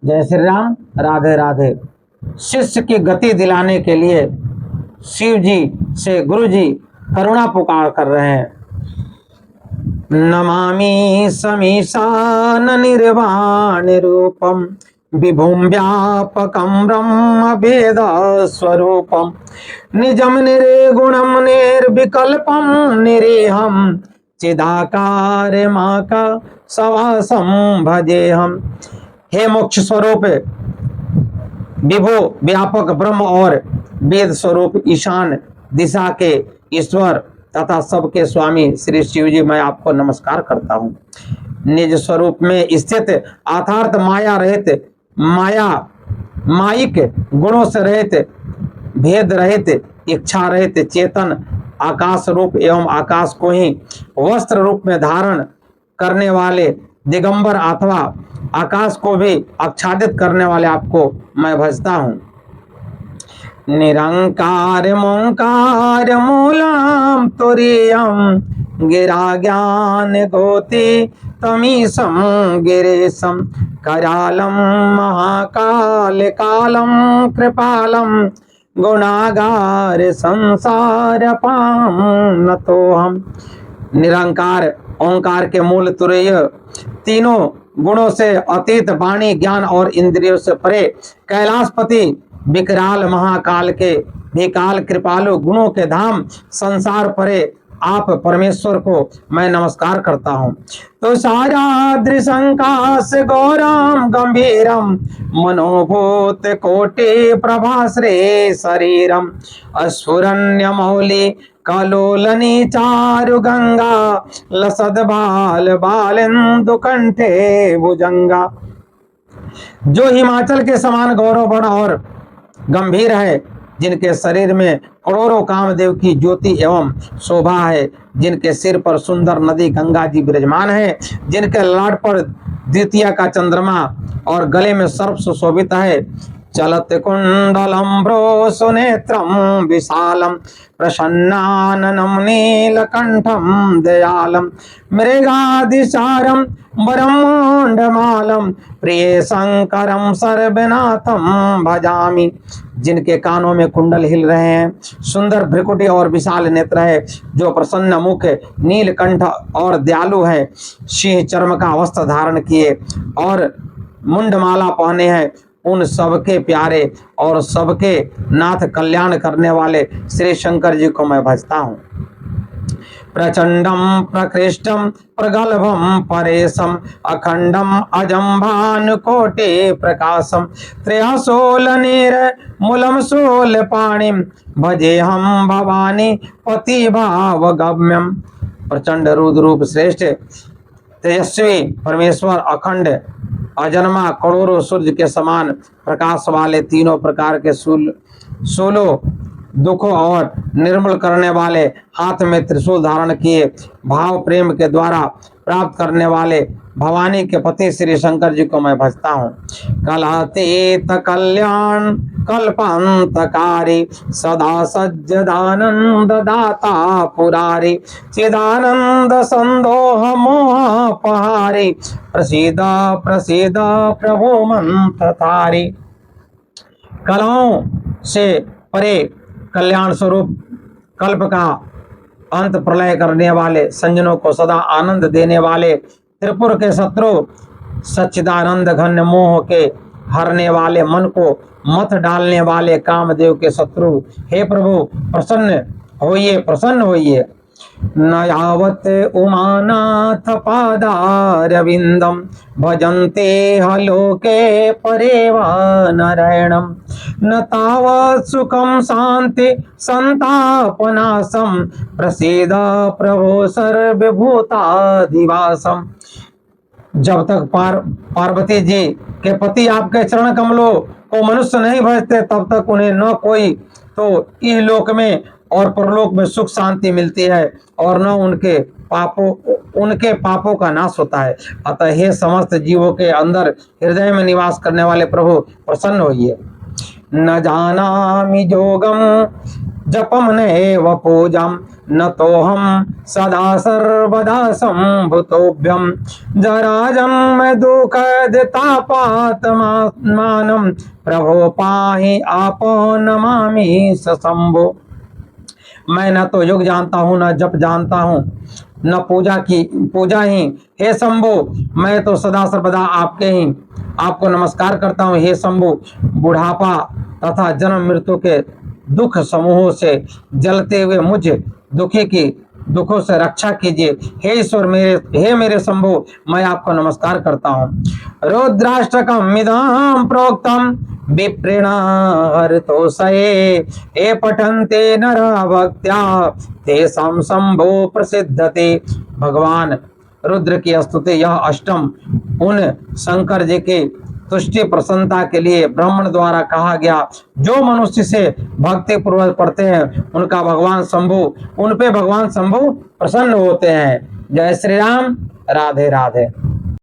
जय श्री राम। राधे राधे। शिष्य की गति दिलाने के लिए शिव जी से गुरु जी करुणा पुकार कर रहे हैं। नमामि समीशान निर्वाण रूपम विभुम व्यापकम ब्रह्म वेद स्वरूपम निजम निर्गुणम निर्विकल्पम निरीहम चिदाकार माका सवासम भजेहम। हे मोक्ष स्वरूप विभो व्यापक ब्रह्म और वेद स्वरूप ईशान दिशा के ईश्वर तथा सबके स्वामी श्री शिव जी, मैं आपको नमस्कार करता हूँ। निज स्वरूप में स्थित अर्थात माया रहित, माइक गुणों से रहित, भेद रहित, इच्छा रहित, चेतन आकाश रूप एवं आकाश को ही वस्त्र रूप में धारण करने वाले दिगंबर अथवा आकाश को भी आच्छादित करने वाले आपको मैं भजता हूँ। निरंकार मोंकार मूलम तुरीयम गिरा ज्ञान गोति तमीसम गिरीशम करालम महाकाल कालम कृपालम गुणागार संसार पाम न तो हम। निरंकार ओंकार के मूल तुरीय, तीनों गुणों से अतीत, वाणी ज्ञान और इंद्रियों से परे, कैलाशपति विकराल महाकाल के विकाल कृपालु गुणों के धाम संसार परे आप परमेश्वर को मैं नमस्कार करता हूँ। तो सारा शंकाश गौरम गंभीरम मनोभूत कोटि प्रभाश्रे शरीरम अस्फुरण्य मौली कलोलनी चारु गंगा लसद बाल बालेन्दु कंठे भुजंगा। जो हिमाचल के समान गौरव बन और गंभीर है, जिनके शरीर में करोड़ों कामदेव की ज्योति एवं शोभा है, जिनके सिर पर सुंदर नदी गंगा जी विराजमान है, जिनके लाट पर द्वितीय का चंद्रमा और गले में सर्प सुशोभित है। चलत कुंडलम्ब्रो सुनेत्रम विशालम प्रसन्नाननम नीलकंठम दयालम मृगादिचारम ब्रह्मांडमालम प्रिय शंकरम सर्वनाथम भजामि। जिनके कानों में कुंडल हिल रहे हैं, सुंदर भ्रिकुटी और विशाल नेत्र है, जो प्रसन्न मुख, नीलकंठ और दयालु है, सिंह चर्म का वस्त्र धारण किए और मुंडमाला पहने हैं, उन सबके प्यारे और सबके नाथ कल्याण करने वाले श्री शंकर जी को मैं भजता हूँ। प्रचंडम प्रकृष्टम प्रगल्भम परेशम अखंडम अजम भानुकोटि प्रकाशम त्रयशूल नीर मूलम शूल पाणिम भजे हम भवानी पति भाव गम्यम। प्रचंड रुद्र रूप श्रेष्ठ तेजस्वी परमेश्वर, अखंड अजन्मा करोड़ों सूर्य के समान प्रकाश वाले, तीनों प्रकार के शूलों दुखों और निर्मूल करने वाले, हाथ में त्रिशूल धारण किए, भाव प्रेम के द्वारा प्राप्त करने वाले भवानी के पति श्री शंकर जी को मैं भजता हूँ। कलातीत कल्याण कल्पांतकारी सदा सज्जदानंद दाता पुरारी चिदानंद संदोह मोह पहारी प्रसीद प्रसीद प्रभु मंत्रधारी। कलाओं से परे कल्याण स्वरूप, कल्प का अंत प्रलय करने वाले, संजनों को सदा आनंद देने वाले, त्रिपुर के शत्रु सच्चिदानंद घन मोह के हरने वाले, मन को मत डालने वाले कामदेव के शत्रु, हे प्रभु प्रसन्न होइए, प्रसन्न होइए। न यावत उमानाथ पादारविंदम भजन्ते हलोके परेवा नारायणम न तावत् सुखम शांति संतापनाशम प्रसीद प्रभो सर्वभूताधिवासम। जब तक पार्वती जी के पति आपके चरण कमलों को मनुष्य नहीं भजते, तब तक उन्हें न कोई तो इहलोक में और परलोक में सुख शांति मिलती है और न उनके पापों का नाश होता है। अतः हे समस्त जीवों के अंदर हृदय में निवास करने वाले प्रभु प्रसन्न होइए। न जानामि जोगम जपम नैव पूजम न तो हम सदा सर्वदा संभुतोभ्यम जरा जन्म दुख तापात्मानम प्रभो पाहि आपो नमामि सशंभो। मैं न तो युग जानता हूँ, न जप जानता हूँ, न पूजा ही। हे शंभु, मैं तो सदा सर्वदा आपको नमस्कार करता हूँ। हे शंभु, बुढ़ापा तथा जन्म मृत्यु के दुख समूहों से जलते हुए मुझ दुखों से रक्षा कीजिए। हे ईश्वर, हे मेरे शंभु, मैं आपको नमस्कार करता हूँ। रुद्राष्टकम इदं प्रोक्तम विप्रेण हरितोषये ये पठन्ते नरा भक्त्या तेषां शंभो प्रसिद्धते। भगवान रुद्र की स्तुति यह अष्टम उन शंकर जी के तुष्टि प्रसन्नता के लिए ब्राह्मण द्वारा कहा गया। जो मनुष्य से भक्ति पूर्वक पढ़ते हैं उन पे भगवान शंभु प्रसन्न होते हैं। जय श्री राम। राधे राधे।